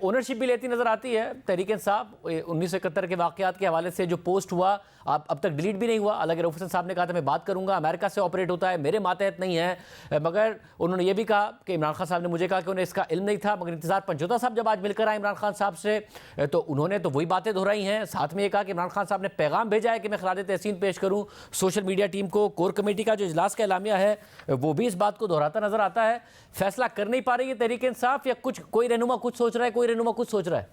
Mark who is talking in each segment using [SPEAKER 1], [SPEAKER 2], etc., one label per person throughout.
[SPEAKER 1] Ownership भी लेती नजर आती है तहरीक इंसाफ। 1971 के वाकयात के हवाले से जो पोस्ट हुआ अब तक डिलीट भी नहीं हुआ। अलग रऊफ हसन साहब ने कहा था मैं बात करूंगा, अमेरिका से ऑपरेट होता है, मेरे मातहत नहीं है। मगर उन्होंने ये भी कहा कि इमरान खान साहब ने मुझे कहा कि उन्हें इसका इल्म नहीं था। मगर इंतजार पंचोता साहब जब आज मिलकर आए इमरान खान साहब से तो उन्होंने तो वही बातें दोहराई हैं। साथ में ये कहा कि इमरान खान साहब ने पैगाम भेजा है कि मैं खराज तहसीन पेश करूं सोशल मीडिया टीम को। कोर कमेटी का जो इजलास का एलामिया है वो भी इस बात को दोहराता नजर आता है। फैसला कर नहीं पा रही है तहरीक इंसाफ, या कुछ कोई रहनुमा कुछ सोच रहा है, कोई रहनुमा कुछ सोच रहा है?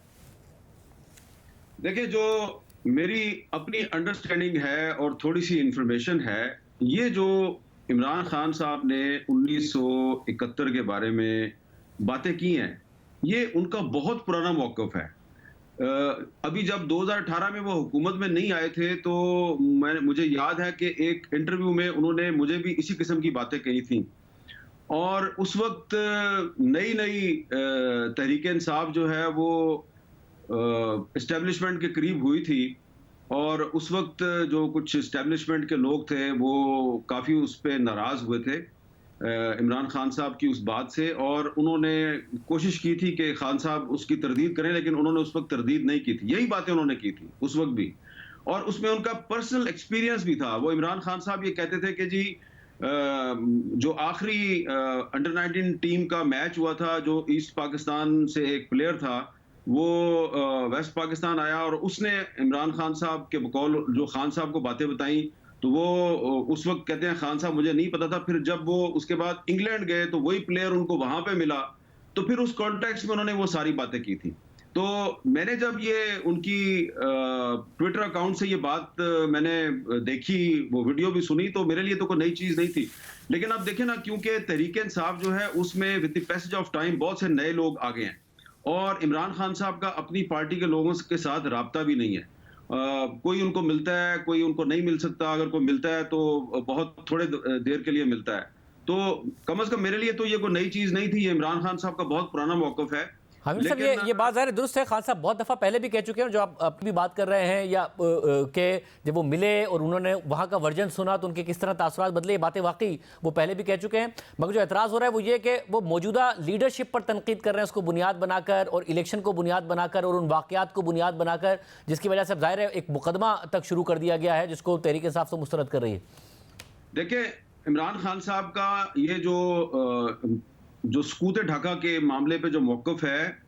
[SPEAKER 2] देखिए, जो मेरी अपनी अंडरस्टैंडिंग है और थोड़ी सी इंफॉर्मेशन है, ये जो इमरान खान साहब ने 1971 के बारे में बातें की हैं, ये उनका बहुत पुराना मौक़िफ़ है। अभी जब 2018 में वो हुकूमत में नहीं आए थे तो मुझे याद है कि एक इंटरव्यू में उन्होंने मुझे भी इसी किस्म की बातें कही थी। और उस वक्त नई तहरीक इंसाफ जो है वो एस्टेब्लिशमेंट के करीब हुई थी, और उस वक्त जो कुछ एस्टेब्लिशमेंट के लोग थे वो काफ़ी उस पर नाराज़ हुए थे इमरान खान साहब की उस बात से, और उन्होंने कोशिश की थी कि खान साहब उसकी तरदीद करें, लेकिन उन्होंने उस वक्त तरदीद नहीं की थी। यही बातें उन्होंने की थी उस वक्त भी, और उसमें उनका पर्सनल एक्सपीरियंस भी था। वो इमरान खान साहब ये कहते थे कि जी जो आखिरी अंडर 19 टीम का मैच हुआ था, जो ईस्ट पाकिस्तान से एक प्लेयर था वो वेस्ट पाकिस्तान आया और उसने इमरान खान साहब के बकौल जो खान साहब को बातें बताई, तो वो उस वक्त कहते हैं खान साहब मुझे नहीं पता था। फिर जब वो उसके बाद इंग्लैंड गए तो वही प्लेयर उनको वहां पे मिला, तो फिर उस कॉन्टेक्स्ट में उन्होंने वो सारी बातें की थी। तो मैंने जब ये उनकी ट्विटर अकाउंट से ये बात मैंने देखी, वो वीडियो भी सुनी, तो मेरे लिए तो कोई नई चीज नहीं थी। लेकिन अब देखें ना, क्योंकि तहरीक इंसाफ जो है उसमें with the passage of time बहुत से नए लोग आ गए हैं, और इमरान खान साहब का अपनी पार्टी के लोगों के साथ राब्ता भी नहीं है। कोई उनको मिलता है, कोई उनको नहीं मिल सकता, अगर कोई मिलता है तो बहुत थोड़े देर के लिए मिलता है। तो कम से कम मेरे लिए तो ये कोई नई चीज नहीं थी, ये इमरान खान साहब का बहुत पुराना मौक़िफ़ है।
[SPEAKER 1] हामिद साहब, ये बात ज़ाहिर दुरुस्त है। खान साहब बहुत दफ़ा पहले भी कह चुके हैं, जो आप भी बात कर रहे हैं, या कि जब वो मिले और उन्होंने वहाँ का वर्जन सुना तो उनके किस तरह तासुरात बदले, ये बातें वाकई वो पहले भी कह चुके हैं। मगर जो एतराज़ हो रहा है वो ये कि वो मौजूदा लीडरशिप पर तनकीद कर रहे हैं, उसको बुनियाद बनाकर और इलेक्शन को बुनियाद बनाकर और उन वाक़यात को बुनियाद बनाकर, जिसकी वजह से अब ज़ाहिर है एक मुकदमा तक शुरू कर दिया गया है जिसको तहरीक इंसाफ से मुस्तरद कर रही है।
[SPEAKER 2] देखिए, इमरान खान साहब का ये जो सकूत ढाका के मामले पे जो मौक़िफ़ है,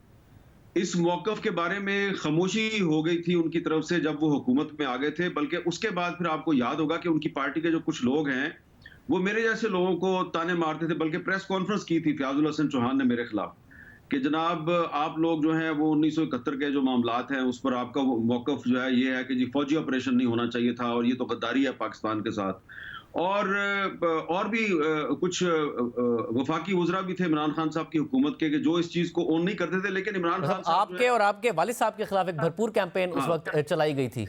[SPEAKER 2] इस मौक़िफ़ के बारे में खामोशी हो गई थी उनकी तरफ से जब वो हुकूमत में आ गए थे। बल्कि उसके बाद फिर आपको याद होगा कि उनकी पार्टी के जो कुछ लोग हैं वो मेरे जैसे लोगों को ताने मारते थे। बल्कि प्रेस कॉन्फ्रेंस की थी फयाजुल हसन चौहान ने मेरे खिलाफ कि जनाब आप लोग जो हैं वो 1971 के जो मामलात हैं उस पर आपका मौक़िफ़ जो है ये है कि जी फौजी ऑपरेशन नहीं होना चाहिए था, और ये तो गद्दारी है पाकिस्तान के साथ। और भी कुछ वफाकी वज़रा भी थे इमरान खान साहब की हुकूमत के, कि जो इस चीज़ को ओन नहीं करते थे। लेकिन इमरान खान साहब
[SPEAKER 1] आपके और आपके वालिद साहब के खिलाफ एक भरपूर कैंपेन उस वक्त चलाई गई थी।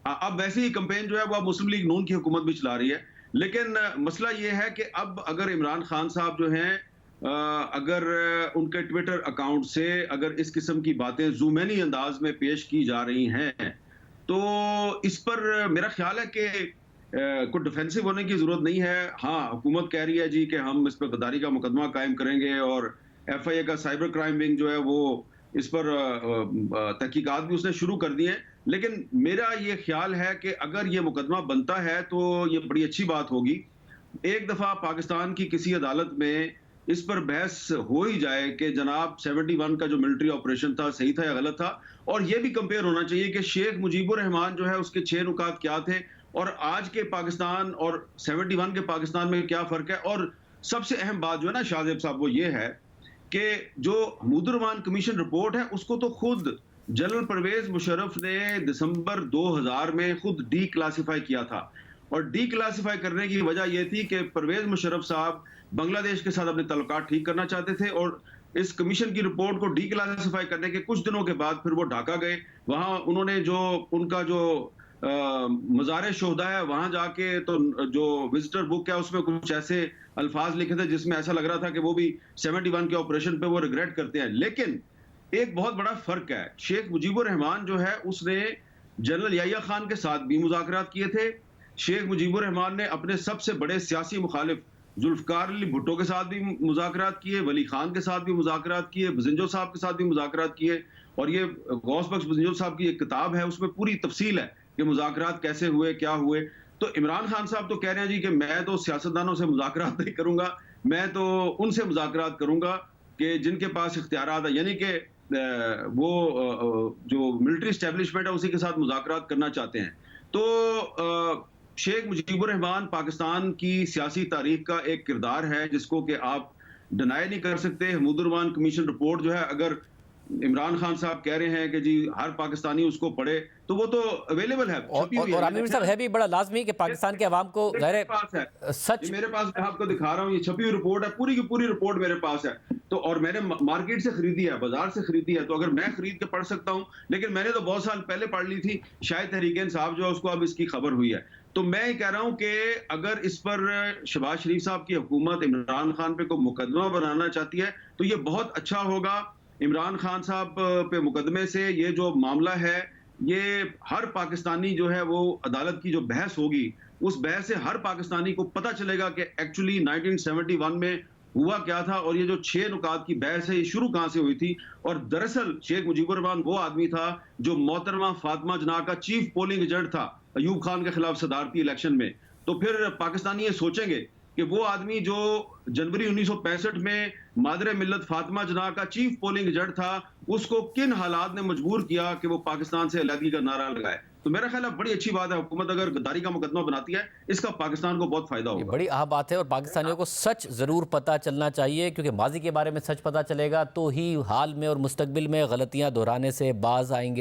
[SPEAKER 2] अब वैसे ही कैंपेन जो है वो अब मुस्लिम लीग नून की हुकूमत भी चला रही है। लेकिन मसला ये है कि अब अगर इमरान खान साहब जो हैं अगर उनके ट्विटर अकाउंट से अगर इस किस्म की बातें ज़ुमैनी अंदाज में पेश की जा रही हैं, तो इस पर मेरा ख्याल है कि कोई डिफेंसिव होने की जरूरत नहीं है। हाँ, हुकूमत कह रही है जी कि हम इस पर गद्दारी का मुकदमा कायम करेंगे, और FIA का साइबर क्राइम विंग जो है वो इस पर तहकीकात भी उसने शुरू कर दी है। लेकिन मेरा ये ख्याल है कि अगर ये मुकदमा बनता है तो ये बड़ी अच्छी बात होगी। एक दफ़ा पाकिस्तान की किसी अदालत में इस पर बहस हो ही जाए कि जनाब 71 का जो मिलिट्री ऑपरेशन था सही था या गलत था, और ये भी कंपेयर होना चाहिए कि शेख मुजीबुर रहमान जो है उसके 6 नुकात क्या थे और आज के पाकिस्तान और 71 के पाकिस्तान में क्या फ़र्क है। और सबसे अहम बात जो है ना शाहजेब साहब, वो ये है कि जो हमीदुर-रहमान कमीशन रिपोर्ट है उसको तो खुद जनरल परवेज मुशर्रफ ने दिसंबर 2000 में खुद डी क्लासिफाई किया था। और डी क्लासिफाई करने की वजह यह थी कि परवेज मुशर्रफ साहब बांग्लादेश के साथ अपने ताल्लुकात ठीक करना चाहते थे, और इस कमीशन की रिपोर्ट को डी क्लासिफाई करने के कुछ दिनों के बाद फिर वो ढाका गए। वहाँ उन्होंने जो उनका जो मज़ार शोहदा है वहां जाके तो जो विजिटर बुक है उसमें कुछ ऐसे अल्फाज लिखे थे जिसमें ऐसा लग रहा था कि वो भी 71 के ऑपरेशन पे वो रिग्रेट करते हैं। लेकिन एक बहुत बड़ा फर्क है, शेख मुजीबुर रहमान जो है उसने जनरल याहिया खान के साथ भी मुज़ाकरात किए थे। शेख मुजीबुर रहमान ने अपने सबसे बड़े सियासी मुखालिफ जुल्फकार अली भुट्टो के साथ भी मुज़ाकरात किए, वली खान के साथ भी मुज़ाकरात किए, बजिंजो साहब के साथ भी मुज़ाकरात किए। और ये गौस बख्श बजिंजो साहब की एक किताब है, उसमें पूरी तफसील है कि मुज़ाकरात कैसे हुए, क्या हुए। तो इमरान खान साहब तो कह रहे हैं जी कि मैं तो सियासतदानों से मुज़ाकरात नहीं करूंगा, मैं तो उनसे मुज़ाकरात करूंगा कि जिनके पास इख्तियारात है, यानी कि जो मिलिट्री एस्टेब्लिशमेंट है उसी के साथ मुज़ाकरात करना चाहते हैं। तो शेख मुजीबुर रहमान पाकिस्तान की सियासी तारीख का एक किरदार है जिसको कि आप डिनाई नहीं कर सकते। हमीदुर-रहमान कमीशन रिपोर्ट जो है, अगर इमरान खान साहब कह रहे हैं कि जी हर पाकिस्तानी उसको पढ़े, तो वो तो अवेलेबल है, छपी हुई है।
[SPEAKER 1] आमिर साहब है भी बड़ा लाजमी कि पाकिस्तान के अवाम को
[SPEAKER 2] मेरे पास है,
[SPEAKER 1] सच
[SPEAKER 2] ये मेरे पास, मैं आपको दिखा रहा हूँ, ये छपी हुई रिपोर्ट है, पूरी की पूरी रिपोर्ट मेरे पास है। तो और मैंने मार्केट से खरीदी है, बाजार से खरीदी है, तो अगर मैं खरीद के पढ़ सकता हूँ, लेकिन मैंने तो बहुत साल पहले पढ़ ली थी, शायद तहरीक इंसाफ जो है उसको अब इसकी खबर हुई है। तो मैं ये कह रहा हूं कि अगर इस पर शहबाज शरीफ साहब की हुकूमत इमरान खान पे कोई मुकदमा बनाना चाहती है तो ये बहुत अच्छा होगा। इमरान खान साहब पे मुकदमे से ये जो मामला है, ये हर पाकिस्तानी जो है वो अदालत की जो बहस होगी, उस बहस से हर पाकिस्तानी को पता चलेगा कि एक्चुअली 1971 में हुआ क्या था, और ये जो 6 नुकात की बहस है ये शुरू कहां से हुई थी। और दरअसल शेख मुजीबुर रहमान वो आदमी था जो मोहतरमा फातिमा जना का चीफ पोलिंग एजेंट था अयूब खान के खिलाफ सदारती इलेक्शन में। तो फिर पाकिस्तानी ये सोचेंगे कि वो आदमी जो जनवरी 1965 में मादरे मिल्लत फातिमा जना का चीफ पोलिंग एजेंट था, उसको किन हालात ने मजबूर किया कि वो पाकिस्तान से अलहदगी का नारा लगाए। तो मेरा ख्याल है बड़ी अच्छी बात है, हुकूमत अगर गद्दारी का मुकदमा बनाती है, इसका पाकिस्तान को बहुत फायदा होगा।
[SPEAKER 1] बड़ी अहम बात है और पाकिस्तानियों को सच ज़रूर पता चलना चाहिए, क्योंकि माजी के बारे में सच पता चलेगा तो ही हाल में और मुस्तकबिल में गलतियां दोहराने से बाज आएंगे।